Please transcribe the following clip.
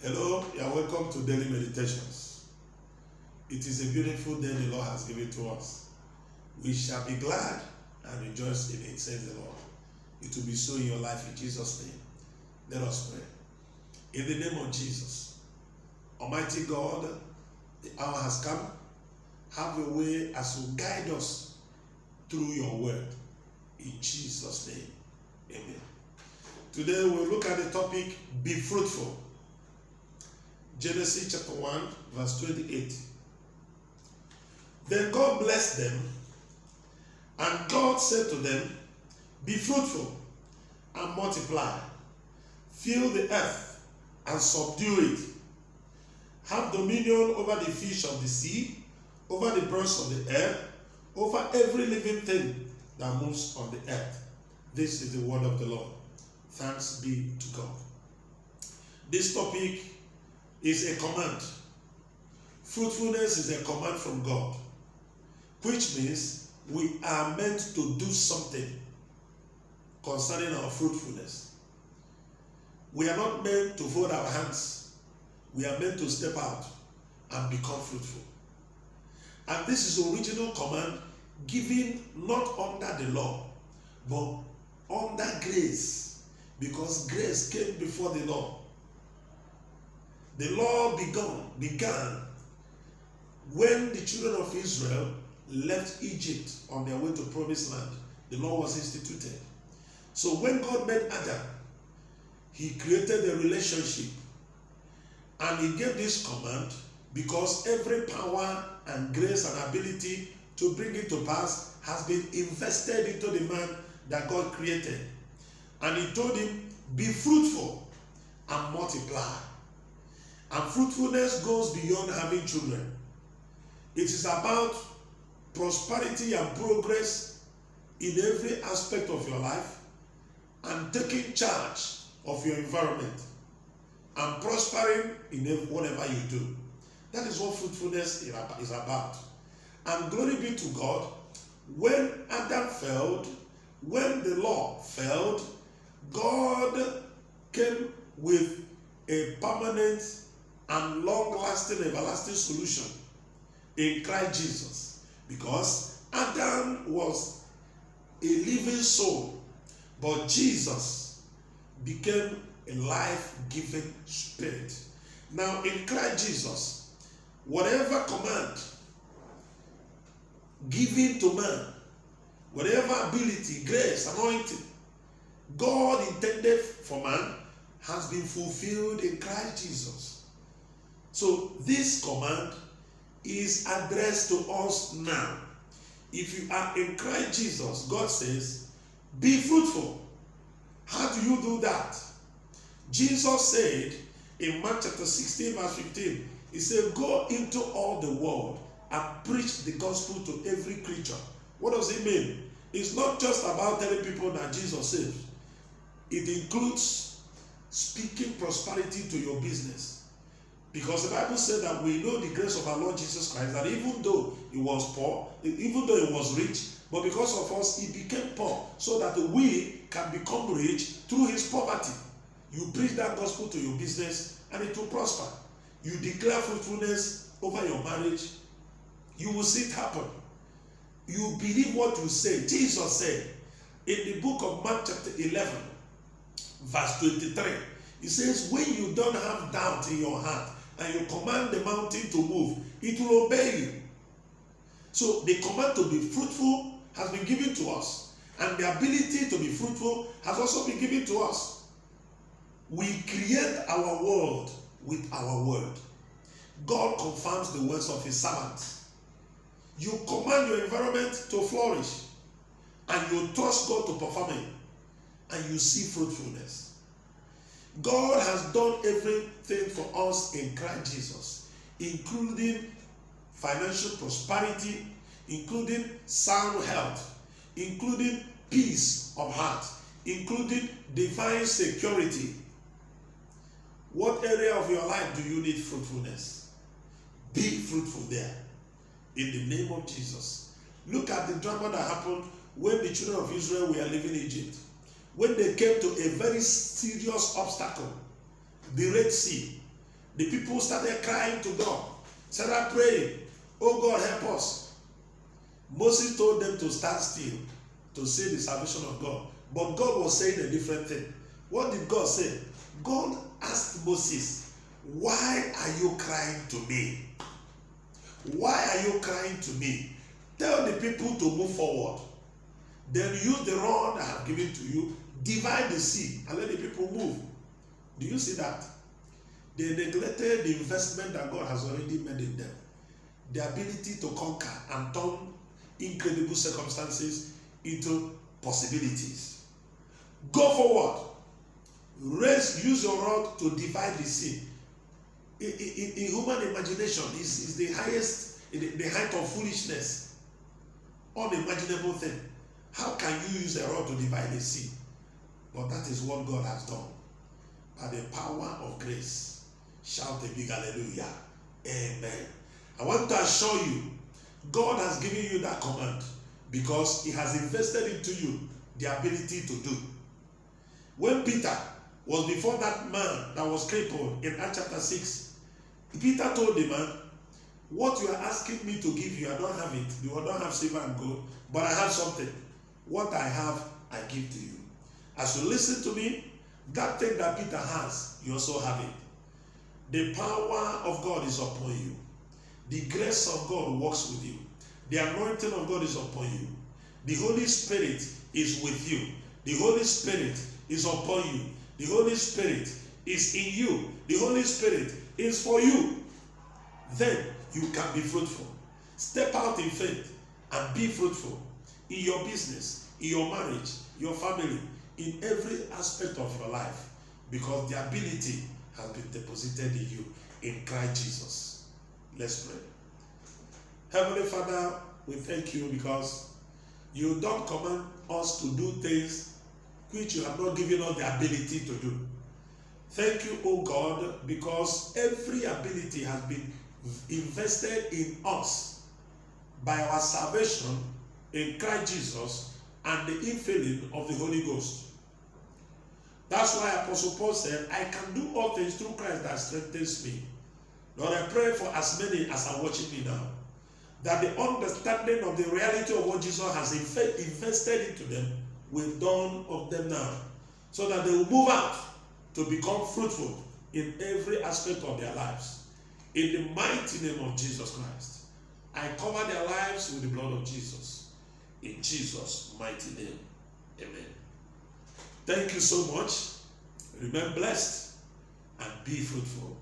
Hello, you are welcome to Daily Meditations. It is a beautiful day the Lord has given to us. We shall be glad and rejoice in it, says the Lord. It will be so in your life in Jesus' name. Let us pray. In the name of Jesus, Almighty God, the hour has come. Have your way as you guide us through your word. In Jesus' name, amen. Today we'll look at the topic, be fruitful. Genesis chapter 1, verse 28. Then God blessed them, and God said to them, be fruitful and multiply, fill the earth and subdue it. Have dominion over the fish of the sea, over the birds of the air, over every living thing that moves on the earth. This is the word of the Lord. Thanks be to God. This topic is a command. Fruitfulness is a command from God, which means we are meant to do something concerning our fruitfulness. We are not meant to fold our hands. We are meant to step out and become fruitful. And this is the original command given not under the law, but under grace, because grace came before the law. The law began when the children of Israel left Egypt on their way to promised land. The law was instituted. So when God made Adam, he created a relationship, and he gave this command because every power and grace and ability to bring it to pass has been invested into the man that God created. And he told him, be fruitful and multiply. And fruitfulness goes beyond having children. It is about prosperity and progress in every aspect of your life, and taking charge of your environment and prospering in whatever you do. That is what fruitfulness is about. And glory be to God, when Adam failed, when the law failed, God came with a permanent and long-lasting, everlasting solution in Christ Jesus. Because Adam was a living soul, but Jesus became a life-giving spirit. Now in Christ Jesus, whatever command given to man, whatever ability, grace, anointing God intended for man has been fulfilled in Christ Jesus. So this command is addressed to us now. If you are in Christ Jesus, God says, be fruitful. How do you do that? Jesus said in Mark chapter 16 verse 15, he said, go into all the world and preach the gospel to every creature. What does it mean? It's not just about telling people that Jesus saves. It includes speaking prosperity to your business. Because the Bible said that we know the grace of our Lord Jesus Christ, that even though he was poor, even though he was rich, but because of us, he became poor, so that we can become rich through his poverty. You preach that gospel to your business, and it will prosper. You declare fruitfulness over your marriage, you will see it happen. You believe what you say. Jesus said in the book of Mark chapter 11, verse 23, he says, when you don't have doubt in your heart, and you command the mountain to move, it will obey you. So the command to be fruitful has been given to us, and the ability to be fruitful has also been given to us. We create our world with our word. God confirms the words of his servants. You command your environment to flourish, and you trust God to perform it, and you see fruitfulness. God has done everything for us in Christ Jesus, including financial prosperity, including sound health, including peace of heart, including divine security. What area of your life do you need fruitfulness? Be fruitful there, in the name of Jesus. Look at the drama that happened when the children of Israel were leaving Egypt. When they came to a very serious obstacle, the Red Sea, The people started crying to God, started praying, oh God, help us. Moses told them to stand still to see the salvation of God. But God was saying a different thing. What did God say? God asked Moses, why are you crying to me? Why are you crying to me? Tell the people to move forward. Then use the rod I have given to you, divide the sea, and let the people move. Do you see that? They neglected the investment that God has already made in them. The ability to conquer and turn incredible circumstances into possibilities. Go forward. Use your rod to divide the sea. In human imagination, is the highest, the height of foolishness. Unimaginable thing. How can you use a rod to divide the sea? But that is what God has done. By the power of grace. Shout a big hallelujah. Amen. I want to assure you, God has given you that command because He has invested into you the ability to do. When Peter was before that man that was crippled in Acts chapter 6, Peter told the man, what you are asking me to give you, I don't have it. You don't have silver and gold, but I have something. What I have, I give to you. As you listen to me, that thing that Peter has, you also have it. The power of God is upon you. The grace of God works with you. The anointing of God is upon you. The Holy Spirit is with you. The Holy Spirit is upon you. The Holy Spirit is in you. The Holy Spirit is for you. Then you can be fruitful. Step out in faith and be fruitful in your business, in your marriage, your family, in every aspect of your life, because the ability has been deposited in you in Christ Jesus. Let's pray. Heavenly Father, we thank you because you don't command us to do things which you have not given us the ability to do. Thank you, O God, because every ability has been invested in us by our salvation in Christ Jesus and the infilling of the Holy Ghost. That's why Apostle Paul said, I can do all things through Christ that strengthens me. Lord, I pray for as many as are watching me now, that the understanding of the reality of what Jesus has invested into them will dawn of them now, so that they will move out to become fruitful in every aspect of their lives. In the mighty name of Jesus Christ, I cover their lives with the blood of Jesus. In Jesus' mighty name, amen. Thank you so much. Remain blessed and be fruitful.